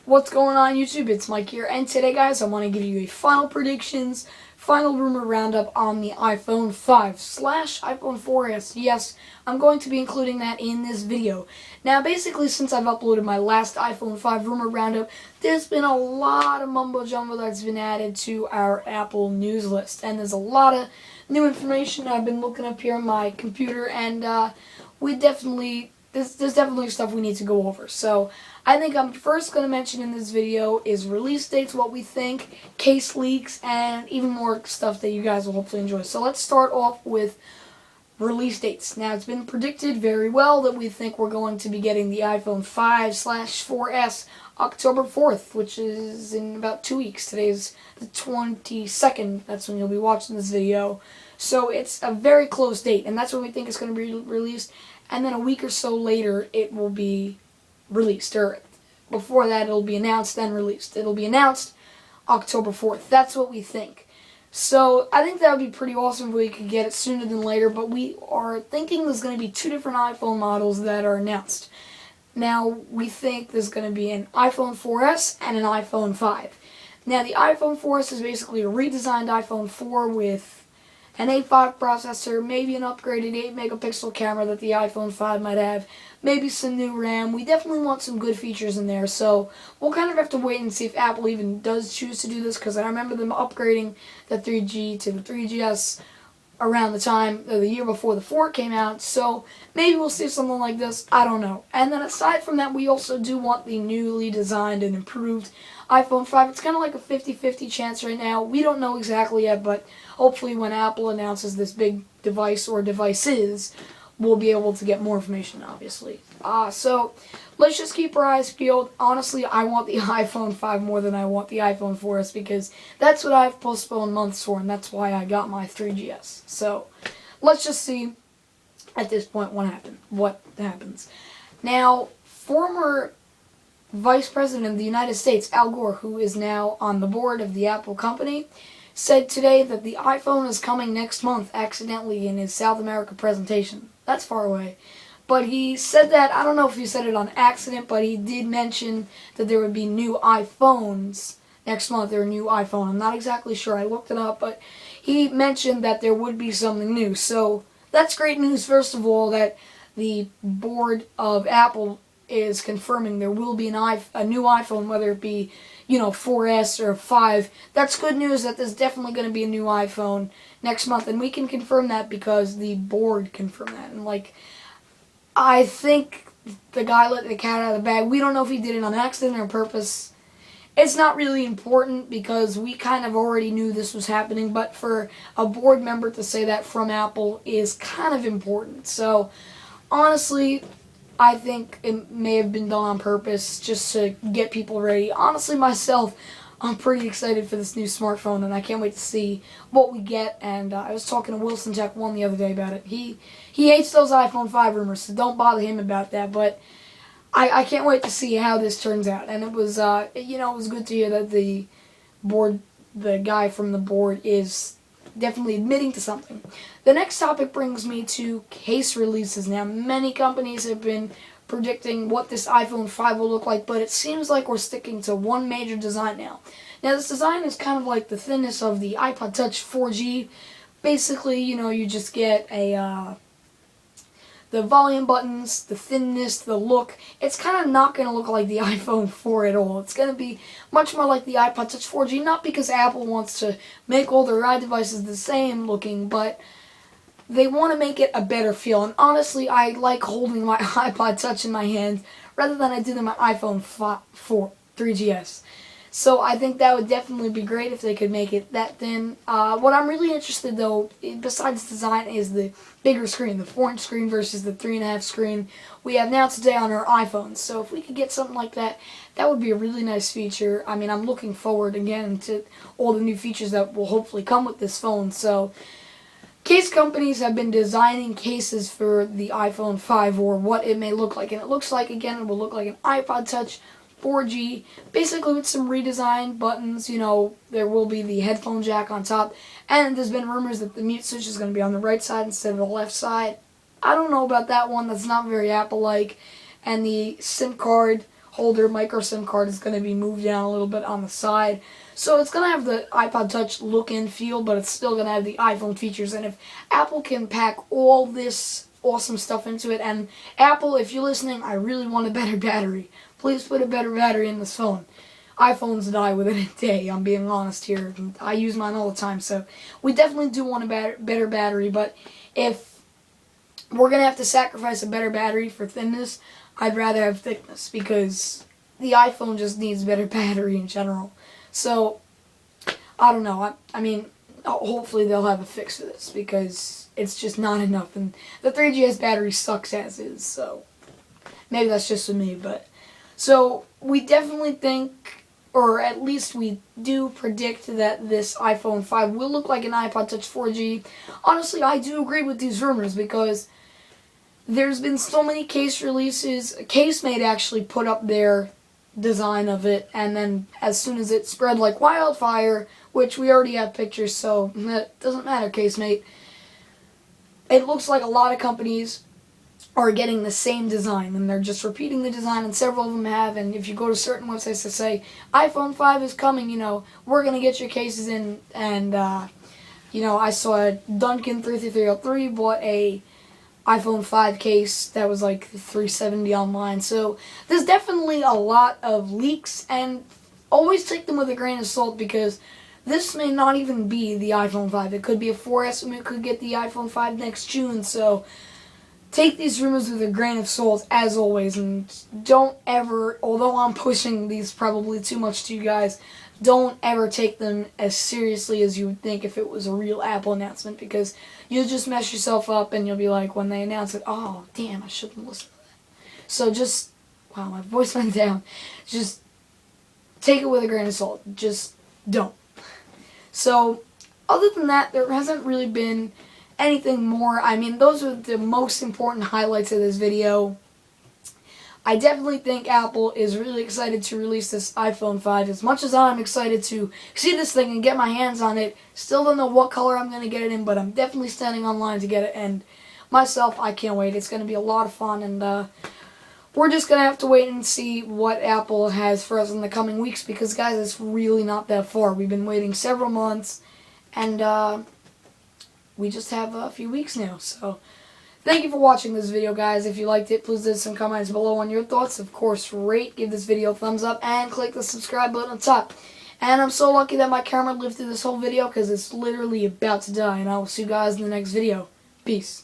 What's going on YouTube? It's Mike here, and today guys I want to give you a final predictions, final rumor roundup on the iPhone 5 / iPhone 4S. Yes, I'm going to be including that in this video. Now basically since I've uploaded my last iPhone 5 rumor roundup, there's been a lot of mumbo jumbo that's been added to our Apple news list, and there's a lot of new information I've been looking up here on my computer, and there's definitely stuff we need to go over. So I think I'm first going to mention in this video is release dates, what we think, case leaks, and even more stuff that you guys will hopefully enjoy. So let's start off with release dates. Now it's been predicted very well that we think we're going to be getting the iPhone 5 / 4S October 4th, which is in about 2 weeks. Today's the 22nd. That's when you'll be watching this video. So it's a very close date, and that's when we think it's going to be released. And then a week or so later, it will be released. Or before that, it'll be announced, then released. It'll be announced October 4th. That's what we think. So I think that would be pretty awesome if we could get it sooner than later. But we are thinking there's going to be 2 different iPhone models that are announced. Now, we think there's going to be an iPhone 4S and an iPhone 5. Now, the iPhone 4S is basically a redesigned iPhone 4 with an A5 processor, maybe an upgraded 8-megapixel camera that the iPhone 5 might have, maybe some new RAM. We definitely want some good features in there, so we'll kind of have to wait and see if Apple even does choose to do this, because I remember them upgrading the 3G to the 3GS around the time, the year before the 4 came out, so maybe we'll see something like this, I don't know. And then aside from that, we also do want the newly designed and improved iPhone 5. It's kind of like a 50-50 chance right now. We don't know exactly yet, but hopefully when Apple announces this big device or devices, we'll be able to get more information, obviously. So let's just keep our eyes peeled. Honestly, I want the iPhone 5 more than I want the iPhone 4S, because that's what I've postponed months for, and that's why I got my 3GS. So let's just see at this point what happens. Now, former Vice President of the United States, Al Gore, who is now on the board of the Apple company, said today that the iPhone is coming next month accidentally in his South America presentation. That's far away. But he said that, I don't know if he said it on accident, but he did mention that there would be new iPhones next month, or a new iPhone. I'm not exactly sure. I looked it up, but he mentioned that there would be something new. So that's great news, first of all, that the board of Apple is confirming there will be a new iPhone, whether it be, 4S or 5. That's good news that there's definitely going to be a new iPhone next month, and we can confirm that because the board confirmed that. And I think the guy let the cat out of the bag. We don't know if he did it on accident or purpose. It's not really important because we kind of already knew this was happening, but for a board member to say that from Apple is kind of important. So honestly, I think it may have been done on purpose just to get people ready. Honestly, myself, I'm pretty excited for this new smartphone, and I can't wait to see what we get. And I was talking to Wilson Tech 1 the other day about it. He hates those iPhone 5 rumors, so don't bother him about that. But I can't wait to see how this turns out. And it was it was good to hear that the guy from the board is definitely admitting to something. The next topic brings me to case releases. Now, many companies have been predicting what this iPhone 5 will look like, but it seems like we're sticking to one major design now. Now, this design is kind of like the thinness of the iPod Touch 4G. Basically, you just get the volume buttons, the thinness, the look. It's kind of not going to look like the iPhone 4 at all. It's going to be much more like the iPod Touch 4G, not because Apple wants to make all their iDevices the same looking, but they want to make it a better feel. And honestly, I like holding my iPod Touch in my hand rather than I did in my iPhone 4 3GS. So I think that would definitely be great if they could make it that thin. What I'm really interested, though, besides design, is the bigger screen, the 4-inch screen versus the 3.5 screen we have now today on our iPhones. So if we could get something like that, that would be a really nice feature. I mean, I'm looking forward, again, to all the new features that will hopefully come with this phone. So case companies have been designing cases for the iPhone 5, or what it may look like. And it looks like, again, it will look like an iPod Touch 4G, basically with some redesigned buttons. There will be the headphone jack on top, and there's been rumors that the mute switch is going to be on the right side instead of the left side. I don't know about that one. That's not very Apple-like. And the SIM card holder, micro SIM card is going to be moved down a little bit on the side. So it's going to have the iPod Touch look and feel, but it's still going to have the iPhone features. And if Apple can pack all this awesome stuff into it, and Apple, if you're listening, I really want a better battery. Please put a better battery in this phone. iPhones die within a day, I'm being honest here. I use mine all the time, so we definitely do want a better battery, but if we're going to have to sacrifice a better battery for thinness, I'd rather have thickness, because the iPhone just needs better battery in general. So, I don't know. I mean, hopefully they'll have a fix for this, because it's just not enough, and the 3GS battery sucks as is, so maybe that's just with me, but so we definitely think, or at least we do predict, that this iPhone 5 will look like an iPod Touch 4G. Honestly, I do agree with these rumors, because there's been so many case releases. Casemate actually put up their design of it, and then as soon as it spread like wildfire, which we already have pictures, so it doesn't matter, Casemate, it looks like a lot of companies are getting the same design, and they're just repeating the design, and several of them have. And if you go to certain websites that say iPhone 5 is coming, we're going to get your cases in, and I saw Duncan 33303 bought a iPhone 5 case that was like $370 online. So there's definitely a lot of leaks, and always take them with a grain of salt, because this may not even be the iPhone 5. It could be a 4S, and it could get the iPhone 5 next June. So take these rumors with a grain of salt, as always, and don't ever, although I'm pushing these probably too much to you guys, don't ever take them as seriously as you would think if it was a real Apple announcement, because you'll just mess yourself up, and you'll be like, when they announce it, oh, damn, I shouldn't listen to that. So just, wow, my voice went down. Just take it with a grain of salt. Just don't. So, other than that, there hasn't really been anything more. I mean, those are the most important highlights of this video. I definitely think Apple is really excited to release this iPhone 5. As much as I'm excited to see this thing and get my hands on it, still don't know what color I'm going to get it in, but I'm definitely standing online to get it, and myself, I can't wait. It's going to be a lot of fun, and we're just going to have to wait and see what Apple has for us in the coming weeks, because, guys, it's really not that far. We've been waiting several months, and we just have a few weeks now. So thank you for watching this video, guys. If you liked it, please leave some comments below on your thoughts. Of course, rate, give this video a thumbs up, and click the subscribe button on top. And I'm so lucky that my camera lived through this whole video, because it's literally about to die. And I will see you guys in the next video. Peace.